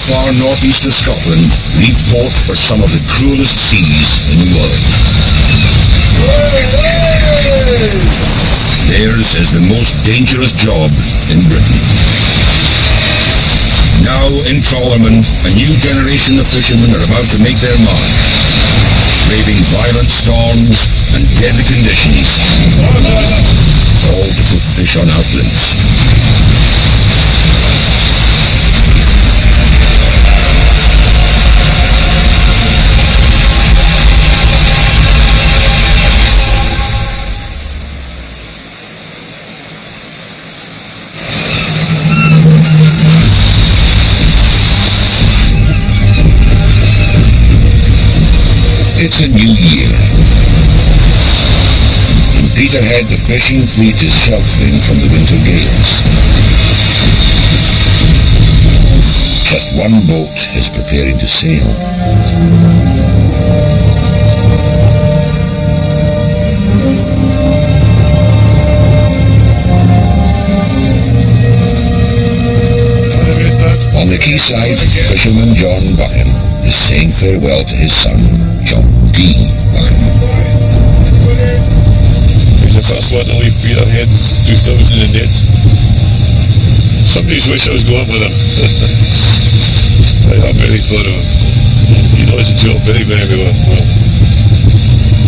far northeast of Scotland leave port for some of the cruelest seas in the world. Theirs is the most dangerous job in Britain. Now in Trawlermen, a new generation of fishermen are about to make their mark, braving violent storms and deadly conditions, all to put fish on outlets. It's a new year. In Peterhead, the fishing fleet is sheltering from the winter gales. Just one boat is preparing to sail. On the quayside, fisherman John Buchan is saying farewell to his son, John D. Buchan. He's the first one to leave Peterhead in 2008. Some days wish I was going with him. I'm very proud of him. He does the job very, very well.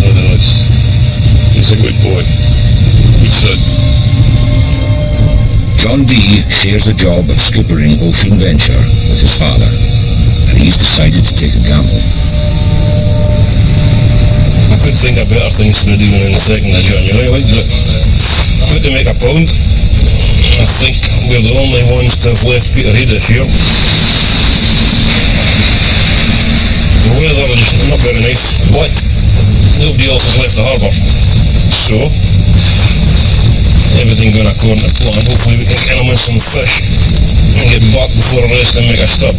I know, he's a good boy. Good son. John D. shares the job of skippering Ocean Venture with his father, and he's decided to take a gamble. I could think of better things to be doing in the 2nd of January, like that. Good to make a pound. I think we're the only ones to have left Peterhead this year. The weather is not very nice, but nobody else has left the harbour. So, everything going according to plan. Hopefully we can get them in some fish and get back before the rest and make a stop.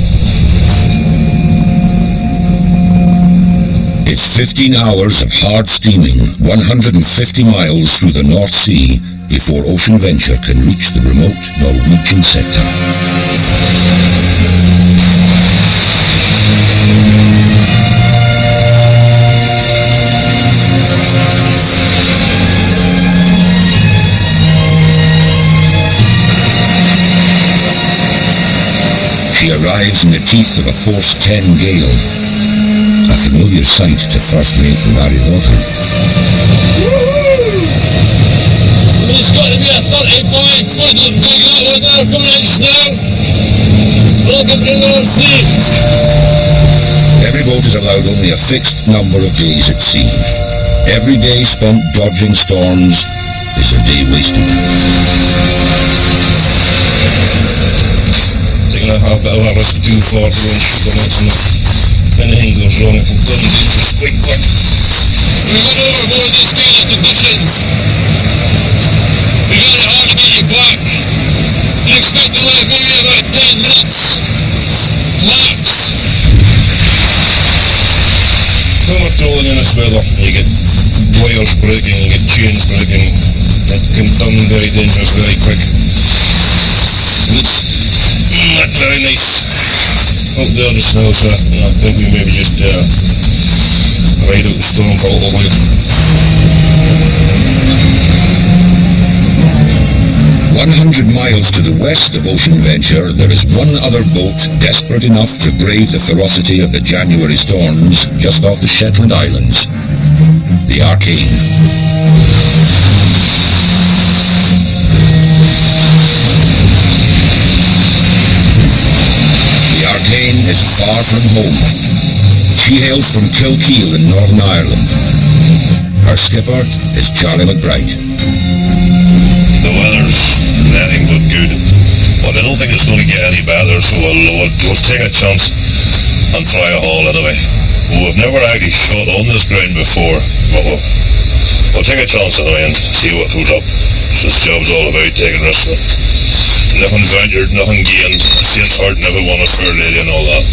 It's 15 hours of hard steaming, 150 miles through the North Sea before Ocean Venture can reach the remote Norwegian sector. She arrives in the teeth of a force 10 gale, a familiar sight to first mate Larry Lawton. It's got to be a 35-foot big water coming in now. Welcome to the North Sea. Every boat is allowed only a fixed number of days at sea. Every day spent dodging storms is a day wasted. Taking a half bit of a risk too far to win momentum. If anything goes wrong, it can turn dangerous quite quick. We got overboard these kind of conditions. We got it hard to get you back. I expect to last maybe about 10 minutes. Max. When we're trolling in this weather, you get wires breaking, you get chains breaking. It can turn very dangerous very quick. It's not very nice out there just now, so I think we maybe just ride out the storm for a little while. 100 miles to the west of Ocean Venture, there is one other boat desperate enough to brave the ferocity of the January storms just off the Shetland Islands, the Arcane. The Arcane is far from home. She hails from Kilkeel in Northern Ireland. Her skipper is Charlie McBride. The weather's anything but good, but I don't think it's going to get any better, so we'll take a chance and try a haul anyway. We've never actually shot on this ground before, but we'll take a chance anyway and see what comes up. So this job's all about taking risks. Nothing ventured, nothing gained, faint heart, never won a fair lady and all that.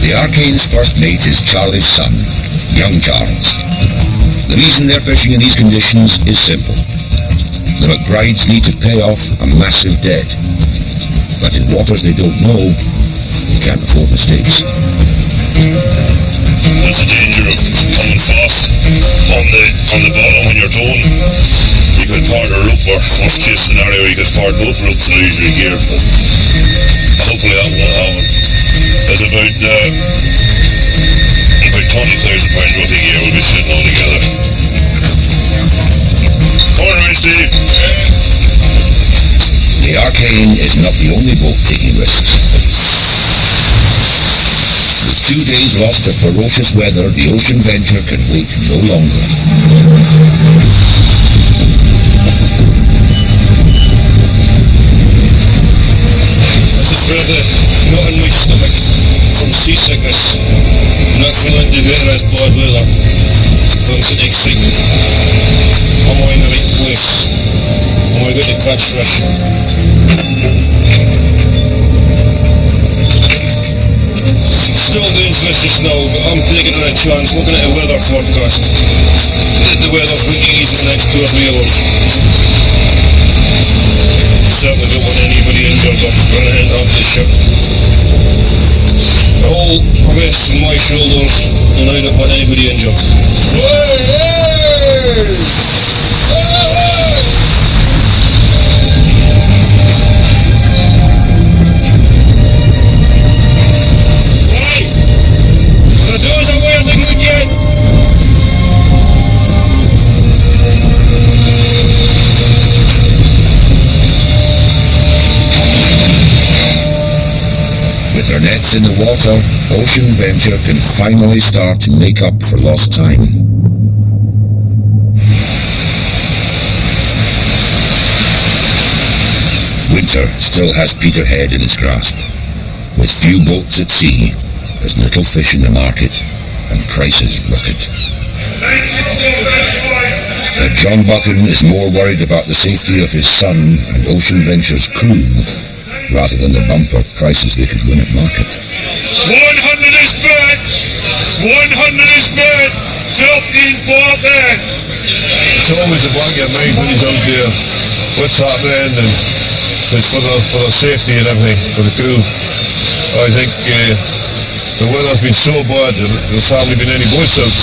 The Arcane's first mate is Charlie's son, young Charles. The reason they're fishing in these conditions is simple. the McBrides need to pay off a massive debt. But in waters they don't know, they can't afford mistakes. There's the danger of coming fast on the bottom when you're towing. You could part a rope, or worst case scenario, you could part both ropes and lose your gear. Hopefully that won't happen. There's about 20,000 pounds worth of gear will be sitting all together. Come on, right, Steve. The Arcane is not the only boat taking risks. With 2 days lost to ferocious weather, the Ocean Venture can wait no longer. I just rather not in my stomach from seasickness, not feeling too good in this bad weather. Constant excitement. Am I in the right place? Am I going to catch fish? Still doing fish just now, but I'm taking on a chance looking at the weather forecast. The weather's going to ease in the next 2 or 3 hours. Certainly don't want anybody injured or running onto the ship. The whole rests on my shoulders, and I don't want anybody injured. With their nets in the water, Ocean Venture can finally start to make up for lost time. Winter still has Peterhead in its grasp. With few boats at sea, there's little fish in the market, and prices rocket. John Buchan is more worried about the safety of his son and Ocean Venture's crew rather than the bumper prices they could win at market. 100 is bad! 100 is bad! 1340! It's always a blanket mind when he's out there. What's happening, and it's for the safety and everything, for the crew. I think the weather's been so bad, there's hardly been any boats out.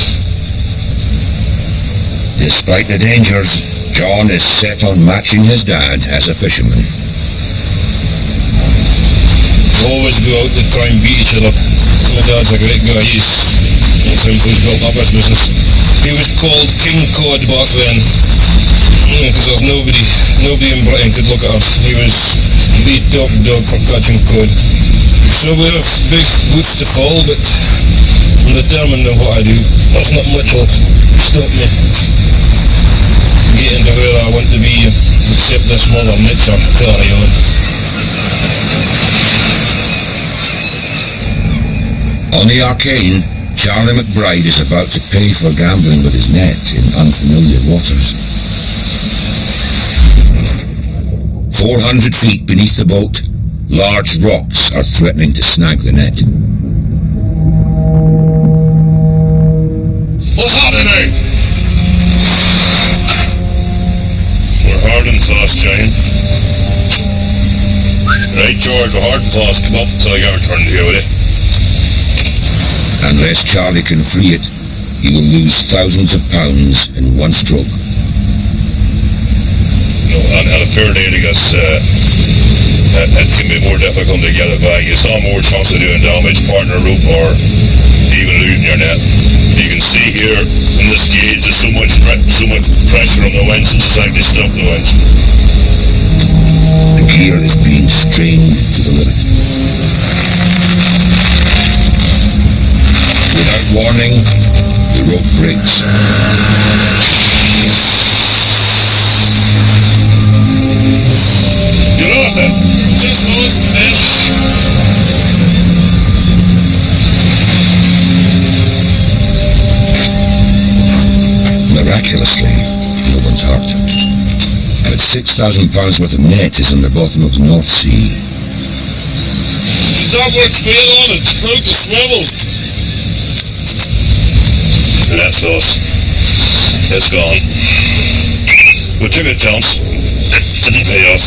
Despite the dangers, John is set on matching his dad as a fisherman. Always go out to try and beat each other. My dad's a great guy. That's how he's built up his business. He was called King Cod back then, because there was nobody in Britain could look at us. He was the top dog for catching cod. So we have big boots to fall, but I'm determined in what I do. There's not much will stop me getting to where I want to be, except this mother nature carry on. On the Arcane, Charlie McBride is about to pay for gambling with his net in unfamiliar waters. 400 feet beneath the boat, large rocks are threatening to snag the net. What's happening now? We're hard and fast, giant. Right, George, we're hard and fast. Come up till I get returned here with it. Unless Charlie can free it, he will lose thousands of pounds in one stroke. And a fair day, I guess, it can be more difficult to get it back. You saw more chance of doing damage, partner rope, or even losing your net. You can see here in this gauge there's so much pressure on the winch, it's actually stopped the winch. The gear is being strained to the limit. Without warning, the rope breaks. You lost it! Just lost it. Miraculously, no one's hurt. But £6,000 worth of net is on the bottom of the North Sea. That works well on it. Broke the swivel. That's lost. It's gone. We took a chance. Didn't pay off.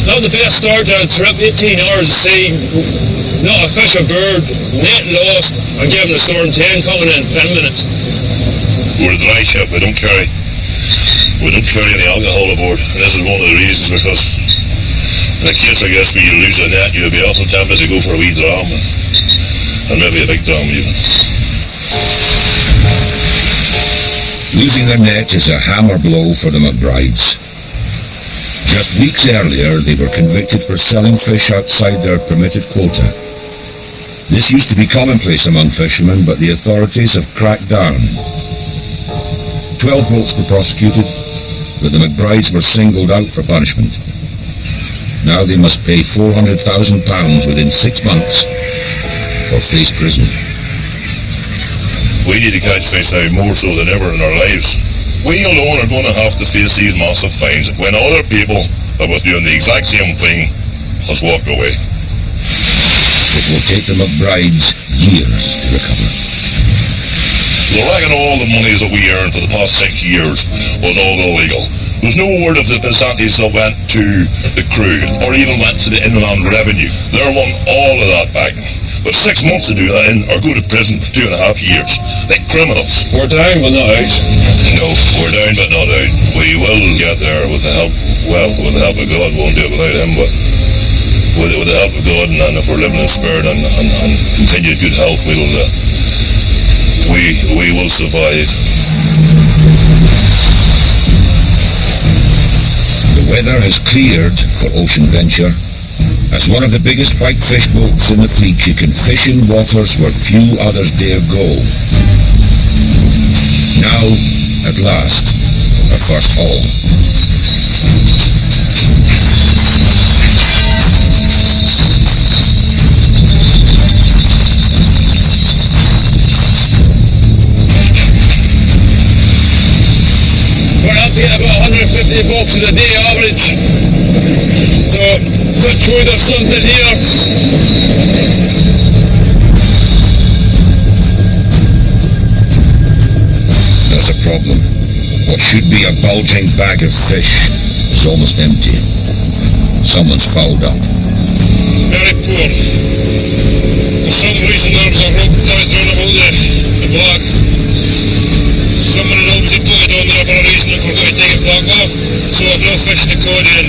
Not the best start to a trip, 18 hours at sea, not a fish or bird, net lost, and given a storm 10 coming in 10 minutes. We're a dry ship, we don't carry any alcohol aboard, and this is one of the reasons, because in a case, I guess, where you lose a net, you'll be awful tempted to go for a wee dram, and maybe a big dram even. Losing their net is a hammer blow for the McBrides. Just weeks earlier, they were convicted for selling fish outside their permitted quota. This used to be commonplace among fishermen, but the authorities have cracked down. 12 boats were prosecuted, but the McBrides were singled out for punishment. Now they must pay £400,000 within 6 months or face prison. We need to catch fish now more so than ever in our lives. We alone are going to have to face these massive fines when other people that was doing the exact same thing has walked away. It will take the McBrides years to recover. They reckon all the monies that we earned for the past 6 years was all illegal. There's no word of the percentage that went to the crew or even went to the inland revenue. They want all of that back. But 6 months to do that in or go to prison for 2.5 years. Like criminals. We're down but not out. No, we're down but not out. We will get there with the help, with the help of God. We won't do it without him, but with the help of God, and if we're living in spirit and continued good health, we will survive. The weather has cleared for Ocean Venture. As one of the biggest whitefish boats in the fleet, you can fish in waters where few others dare go. Now, at last, our first haul. We're up here about 150 bucks a day average. So, touch wood or something here. There's a problem. What should be a bulging bag of fish is almost empty. Someone's fouled up. Very poor. For some reason there was a rope tied around about the bag. Someone had obviously put it on there for a reason and forgot to take it back off. So I've no fish to caught in.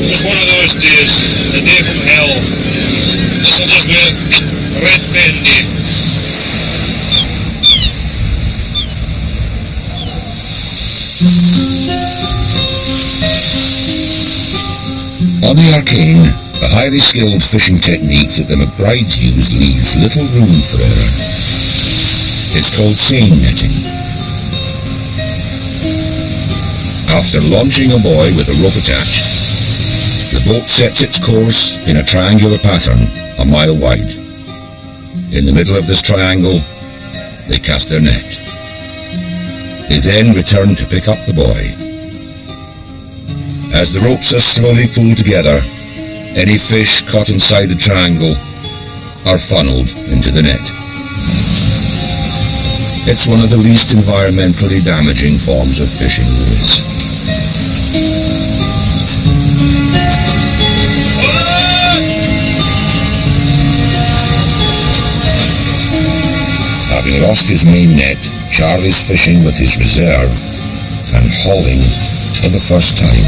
Just one of those days. A day from hell. This will just be a red pen day. On the Arcane, the highly skilled fishing technique that the McBrides use leaves little room for error. It's called seine netting. After launching a buoy with a rope attached, the boat sets its course in a triangular pattern a mile wide. In the middle of this triangle, they cast their net. They then return to pick up the buoy. As the ropes are slowly pulled together, any fish caught inside the triangle are funneled into the net. It's one of the least environmentally damaging forms of fishing there is. Having lost his main net, Charlie's fishing with his reserve and hauling for the first time.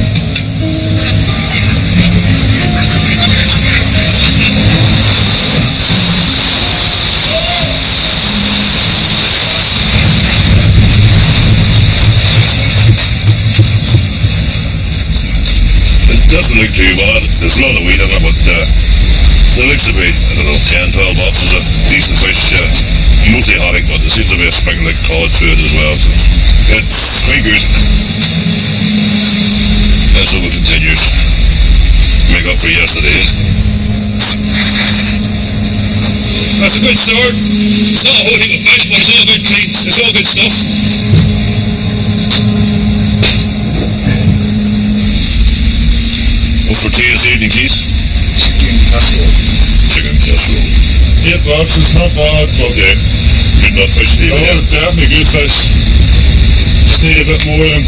Doesn't look too bad. There's a lot of weed in it, but there looks to be, I don't know, 10, 12 boxes of decent fish. Mostly haddock, but there seems to be a sprinkle of cod food as well. So it's quite good. Let's hope it continues. Make up for yesterday. That's a good start. It's not a whole heap of fish, but it's all good treats. It's all good stuff. What's for tea this evening, Keith? Chicken casserole. Chicken casserole. 8 boxes, not bad. Okay. Good enough fish to eat. Oh, definitely good fish. Just need a bit more of them.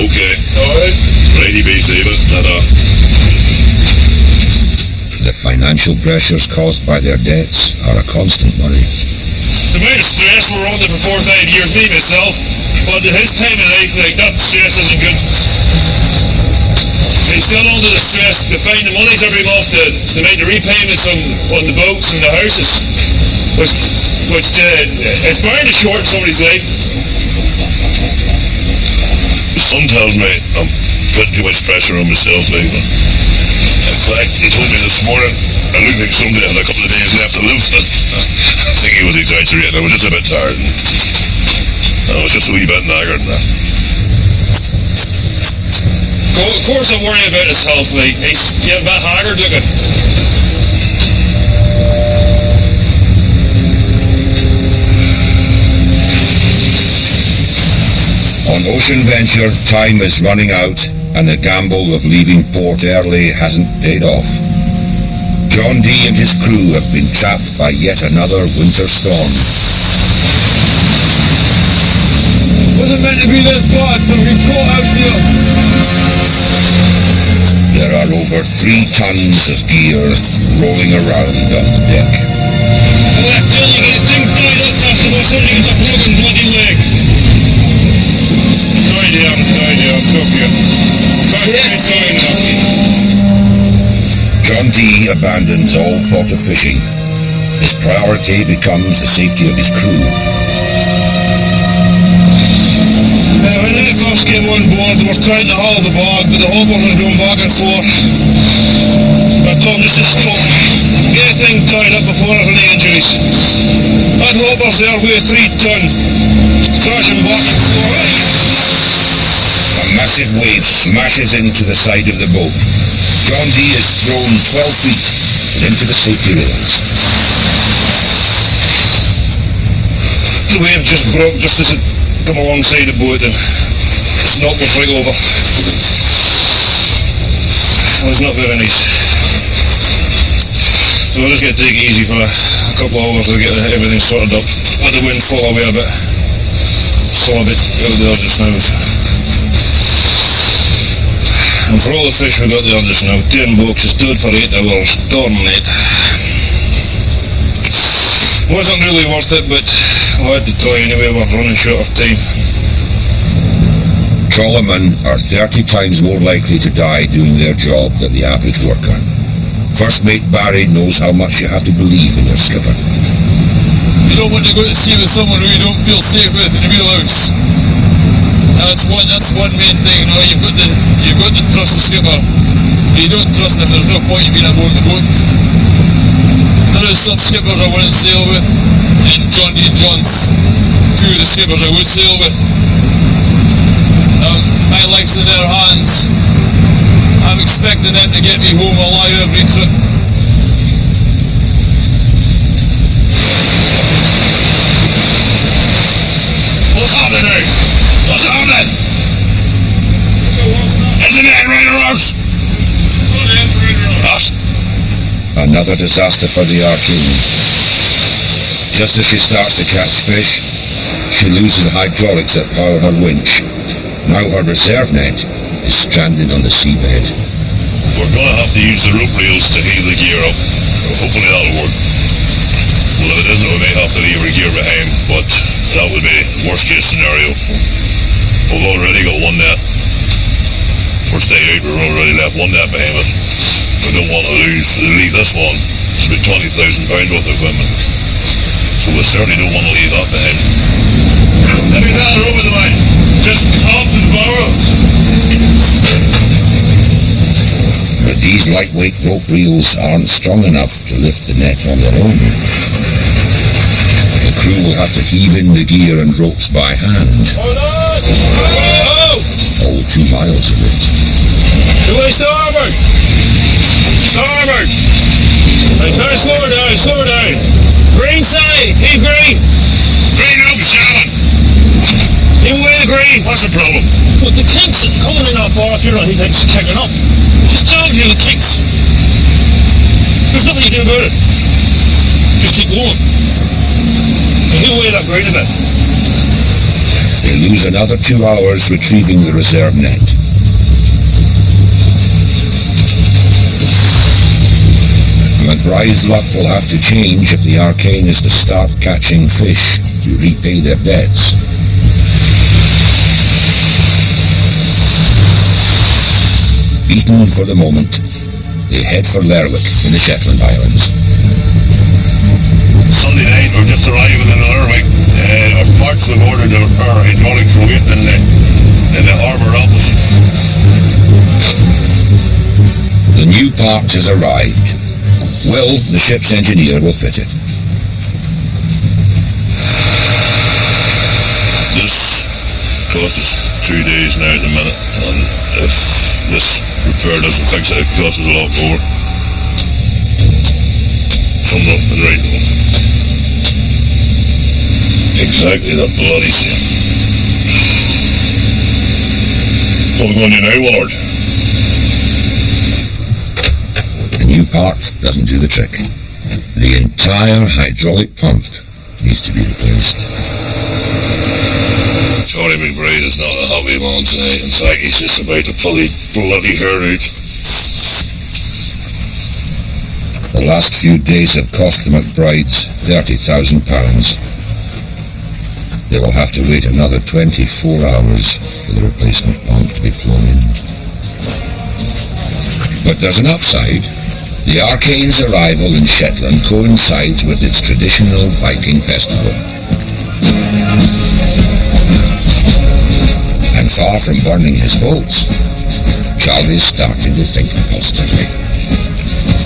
Okay. Alright. Righty be, Stephen. Ta-da. The financial pressures caused by their debts are a constant worry. The amount of stress we're under for 4 or 5 years, me myself, but at his time in life, like, that stress isn't good. He's still under the stress to find the monies every month to make the repayments on the boats and the houses, which it's bound to shorten somebody's life. Son tells me I'm putting too much pressure on myself lately. In fact, he told me this morning I looked like somebody had a couple of days left to live. I think he was exaggerating. I was just a bit tired. I was just a wee bit knackered now. Well, of course I'm worrying about his health, like, he's getting a bit haggard looking. On Ocean Venture, time is running out and the gamble of leaving port early hasn't paid off. John Dee and his crew have been trapped by yet another winter storm. Wasn't meant to be this bad, so we caught out here. There are over 3 tons of gear rolling around on the deck. Well, I tell you, get this thing tied up first of all, somebody gets a broken bloody leg. Tidy up, look here. John Dee abandons all thought of fishing. His priority becomes the safety of his crew. When I first came on board, they were trying to haul the bog, but the hoppers was going back and forth. I told them to just stop. Get the thing tied up before there's any injuries. That hopper's there weigh 3 ton. Crashing back and forth. A massive wave smashes into the side of the boat. John Dee is thrown 12 feet and into the safety rails. The wave just broke just as it come alongside the boat and it's knocked us right over. It was not very nice. So we're just going to take it easy for a couple of hours to get everything sorted up. Let the wind fall away a bit. Fall a bit out there just now. And for all the fish we got there just now, 10 boats, it's stood for 8 hours, storm net. Wasn't really worth it, but we had to try anyway, we're running short of time. Trawlermen are 30 times more likely to die doing their job than the average worker. First mate Barry knows how much you have to believe in your skipper. You don't want to go to sea with someone who you don't feel safe with in the wheelhouse. That's one main thing. You know, you've got to trust the skipper. If you don't trust him, there's no point in being aboard the boat. There is some skippers I wouldn't sail with, and John Dee and John's 2 of the skippers I would sail with. My life's in their hands. I'm expecting them to get me home alive every trip. What's happening now? What's happening? Is the net right around? Another disaster for the Archeans. Just as she starts to catch fish, she loses hydraulics that power her winch. Now her reserve net is stranded on the seabed. We're going to have to use the rope reels to heel the gear up. Hopefully that'll work. Well, if it isn't, we may have to leave our gear behind, but that would be worst case scenario. We've already got one net. First day out, we've already left one net behind us. We don't want to leave this one. It's about £20,000 worth of equipment. So we certainly don't want to leave that behind. Let me down the rope with the line. Just top and forward. But these lightweight rope reels aren't strong enough to lift the net on their own. The crew will have to heave in the gear and ropes by hand. All 2 miles of it. Away starboard! Starboard! Right, slow down. Green side, keep green. Green rope, Shannon. In way, green. What's the problem? But the kinks are coming in off off, you know, he thinks it's kicking up. Just telling you the kinks. There's nothing you do about it. Just keep going. And he'll weigh that green a bit. They lose another 2 hours retrieving the reserve net. McBride's luck will have to change if the Arcane is to start catching fish to repay their debts. Beaten for the moment, they head for Lerwick in the Shetland Islands. Sunday night, we've just arrived in Lerwick. Our parts have ordered our hydraulics are waiting in the harbour office. The new part has arrived. Will, the ship's engineer, will fit it. This cost us 2 days now at the minute, and if this repair doesn't fix it, it costs us a lot more. Something up and right now. Exactly the bloody same. What are we going to do now, Willard? The new part doesn't do the trick. The entire hydraulic pump needs to be replaced. Johnny McBride is not a happy man tonight. In fact, he's just about to pull his bloody hair out. The last few days have cost the McBrides £30,000. They will have to wait another 24 hours for the replacement pump to be flown in. But there's an upside. The Arcane's arrival in Shetland coincides with its traditional Viking festival. And far from burning his boats, Charlie's starting to think positively.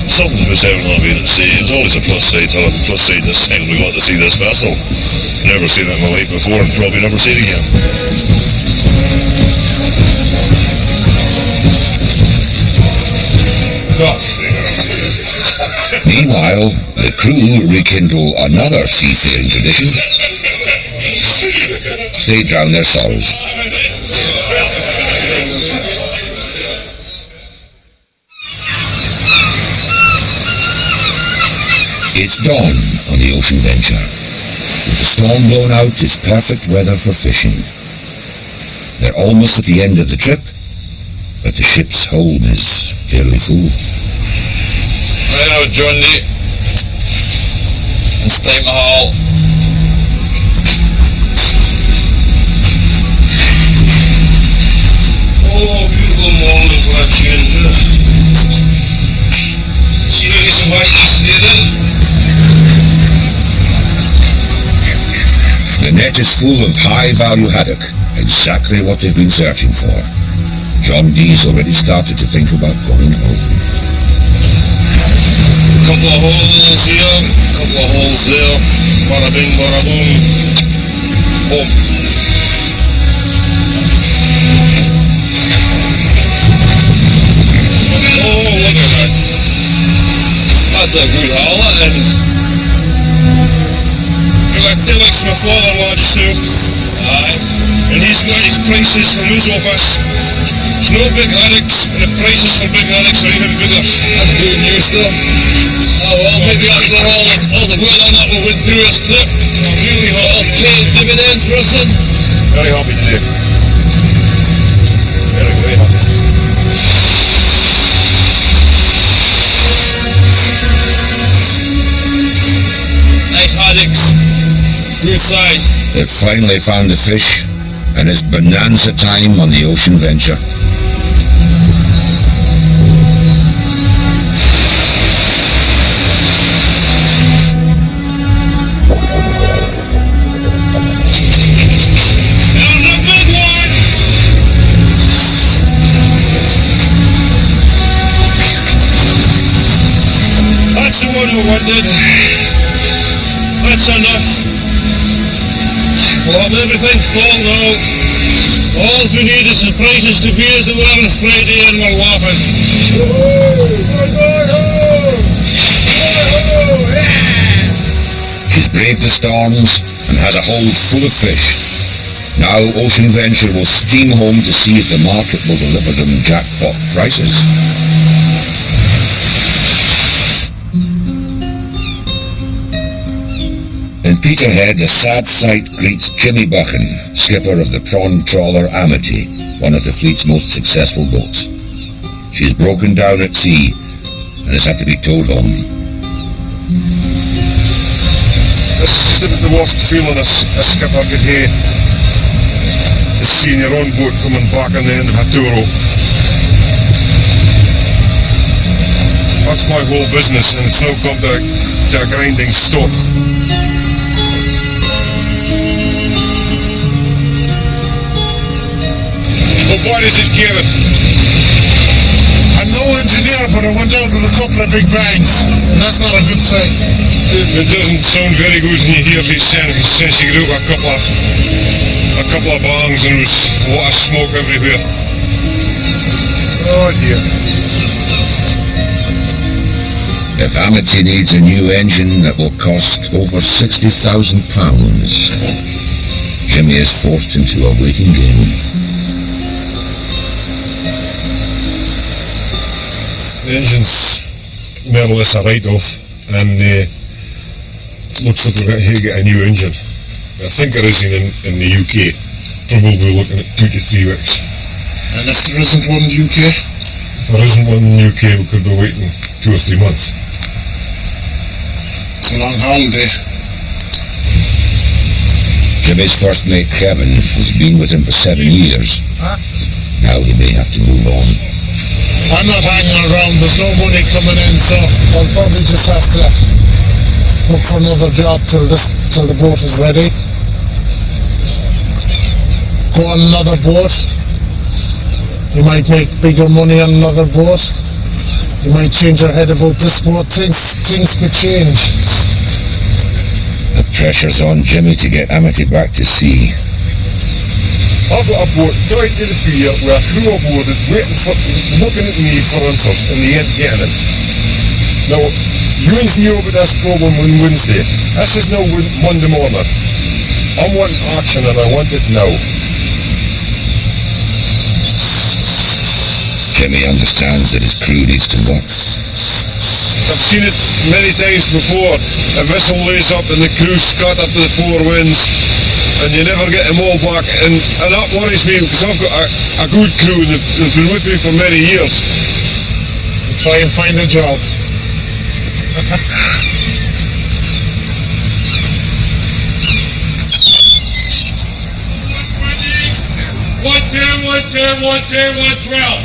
Something's been having on being at sea. There's always a plus side to it. The plus side this time we got to see this vessel. Never seen it in my life before and probably never see it again. Meanwhile, the crew rekindle another seafaring tradition. They drown their sorrows. It's dawn on the Ocean Venture. With the storm blown out, it's perfect weather for fishing. They're almost at the end of the trip, but the ship's hold is barely full. Right out, John D. It's time to haul. Oh, beautiful morning for that chin. See you get some white east there then? The net is full of high-value haddock, exactly what they've been searching for. John D's already started to think about going home. Couple of holes here, couple of holes there. Bada bing, bada boom. Home. Oh, look at that. That's a good haul, and we've got Dillick's my father-in-law just now. Aye. And he's got his prices from his office. There's no big haddocks, and the prices for big haddocks are even bigger. That's good news though. Oh well, maybe after all the weather that we went through this trip, really hot. Okay, dividends for us then. Very happy to do. Very happy. Nice haddocks. Good size. They've finally found the fish, and it's bonanza time on the Ocean Venture. That's the one we wanted. That's enough. We'll have everything full now. All we need is the prices to be as they were on Friday and we're laughing. She's braved the storms and has a hold full of fish. Now Ocean Venture will steam home to see if the market will deliver them jackpot prices. In Peterhead, a sad sight greets Jimmy Buchan, skipper of the prawn trawler Amity, one of the fleet's most successful boats. She's broken down at sea and has had to be towed home. It's never the worst feeling a skipper could hear, is seeing your own boat coming back on the end of a tow rope. That's my whole business, and it's now come to a grinding stop. Well, what is it, Kevin? I'm no engineer, but I went out with a couple of big bangs, and that's not a good sign. It doesn't sound very good when you hear these saying. He says you got out a couple of bangs and there was a lot of smoke everywhere. Oh dear. If Amity needs a new engine that will cost over £60,000, Jimmy is forced into a waiting game. The engine's more or less a write-off, and looks like we're going to get a new engine. I think there is in the UK, probably looking at 2 to 3 weeks. And if there isn't one in the UK? If there isn't one in the UK, we could be waiting 2 or 3 months. It's a long holiday. Jimmy's first mate Kevin has been with him for 7 years. Now he may have to move on. I'm not hanging around, there's no money coming in, so I'll probably just have to look for another job till the boat is ready. Go on another boat. You might make bigger money on another boat. You might change your head about this boat. Things could change. The pressure's on Jimmy to get Amity back to sea. I've got a boat right to the pier with a crew aboard it, looking at me for answers, and they ain't getting it. Now, you knew about this problem on Wednesday. This is now Monday morning. I'm wanting action and I want it now. Jimmy understands that his crew needs to work. I've seen it many times before. A vessel lays up and the crew's cut up to the 4 winds, and you never get them all back, and that worries me because I've got a good crew and they've been with me for many years. Try and find a job. One 10, 112.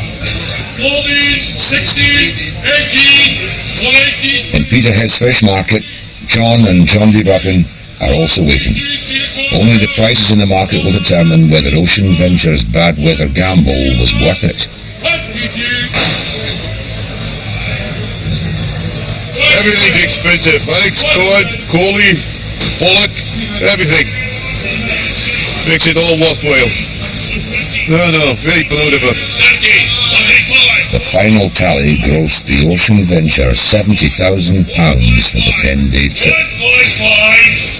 Loading 16, 18, 118. In Peterhead's fish market, John and John D. Buchan are also waiting. Only the prices in the market will determine whether Ocean Venture's bad weather gamble was worth it. Everything's expensive. Alex, cod, coley, pollock, everything. Makes it all worthwhile. No, very proud of it. The final tally grossed the Ocean Venture £70,000 for the 10-day trip.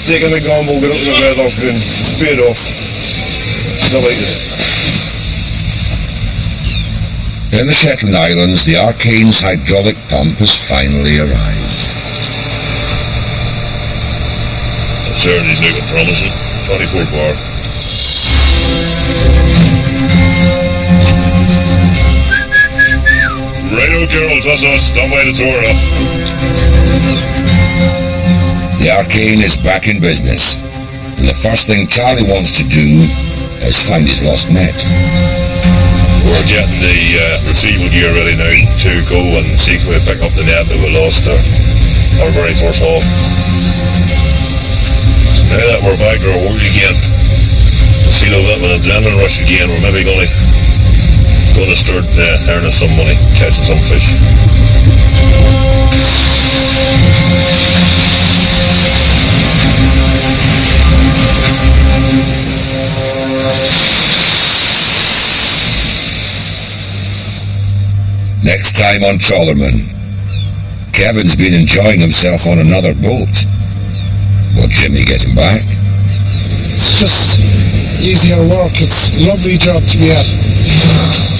Taking the gamble, get up in the weather's been paid off. Still like it. In the Shetland Islands, the Arcane's hydraulic pump has finally arrived. Certainly looking promising. 24 bar. Righto, Gerald, that's us. Don't wait to throw her up. The Arcane is back in business, and the first thing Charlie wants to do is find his lost net. We're getting the retrieval gear ready now to go and see if we pick up the net that we lost our very first haul. Now that we're back to our work again, I feel a bit of an adrenaline rush again. We're maybe going to start earning some money, catching some fish. Next time on Trawlermen, Kevin's been enjoying himself on another boat. Will Jimmy get him back? It's just easier work. It's a lovely job to be at.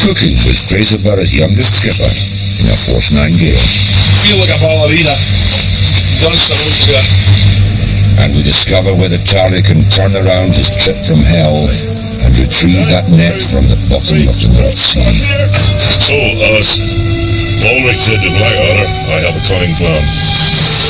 Cooking with Fraser Burr's youngest skipper in a Force 9 gale. Feel like a ballerina. Dancing out there. and we discover whether Charlie can turn around his trip from hell and retrieve that net from the bottom of the North Sea. So, as Ulrich said to Blackadder, I have a cunning plan.